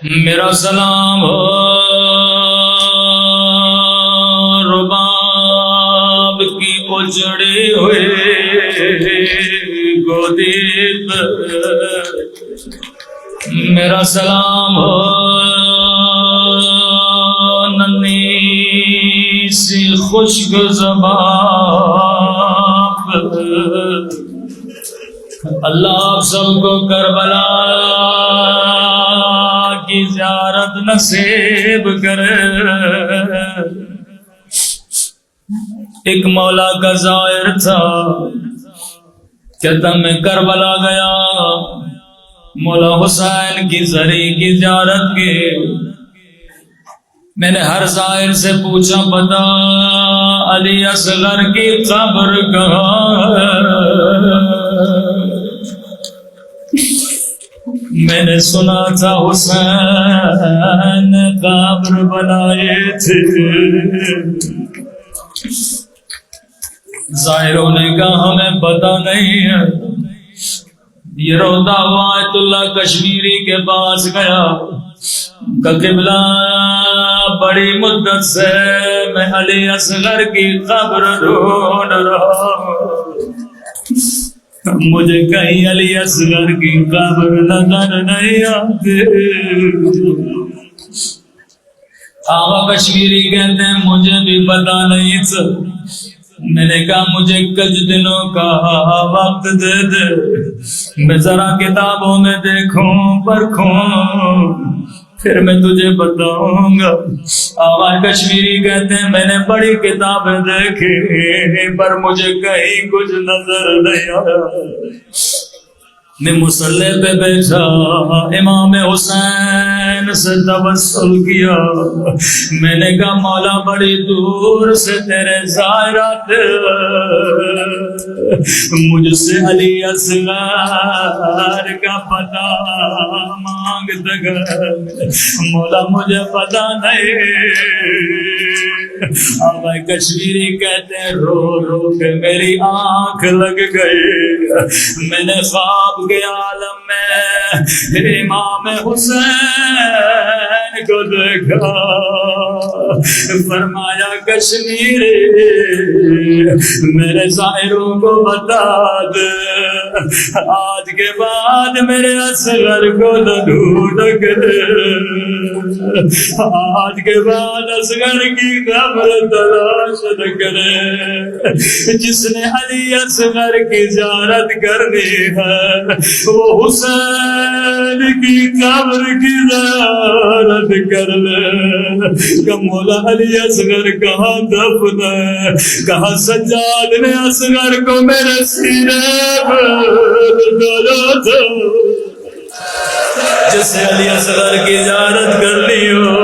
میرا سلام ہو رباب کی اجڑے ہوئے گودی پر، میرا سلام ہو ننھی سی خشک زبان پر۔ اللہ آپ سب کو کربلا کی زیارت نصیب کرے۔ ایک مولا کا زائر تھا، کہتا میں کربلا گیا، مولا حسین کی زری کی زیارت کی۔ میں نے ہر زائر سے پوچھا بتا علی اصغر کی قبر کہاں ہے؟ میں نے سنا تھا حسین نے قبر بنائے تھے۔ ظاہروں نے کہا ہمیں پتا نہیں ہے۔ یہ روتا ہوا آیت اللہ کشمیری کے پاس گیا کہ قبلہ بڑی مدت سے میں علی اصغر کی قبر ڈھونڈ رہا ہوں، مجھے کہیں علی اصغر کی قبر نظر نہیں آتی۔ آقا کشمیری کہتے ہیں مجھے بھی پتا نہیں تھا۔ میں نے کہا مجھے کچھ دنوں کا وقت دے دے، میں ذرا کتابوں میں دیکھوں پرکھوں، پھر میں تجھے بتاؤں گا۔ آقا کشمیری کہتے ہیں میں نے بڑی کتابیں دیکھی پر مجھے کہیں کچھ نظر نہیں آیا۔ میں مصلی پہ بیٹھا، امام حسین سے توسل کیا۔ میں نے کہا مولا بڑی دور سے تیرے زائرات، مجھ سے علی اصغر کا پتہ مانگتا گیا، مولا مجھے پتہ نہیں۔ آقا کشمیری کہتے ہیں رو رو کے میری آنکھ لگ گئی۔ میں نے خواب کے عالم میں امام حسین کو دیکھا، فرمایا کشمیری میرے زائروں کو بتا دے آج کے بعد میرے اصغر کو نہ ڈھونڈ کرے، آج کے بعد اصغر کی قبر تلاش نہ کرے۔ جس نے علی اصغر کی زیارت کرنی ہے وہ حسین کی قبر کی زیارت کر لے۔ کہ مولا علی اصغر کہاں دفن ہے، کہاں سجاد نے اصغر کو میرے سینے پر ڈالا تھا۔ جس سے علی اصغر کی زیارت کر لی ہو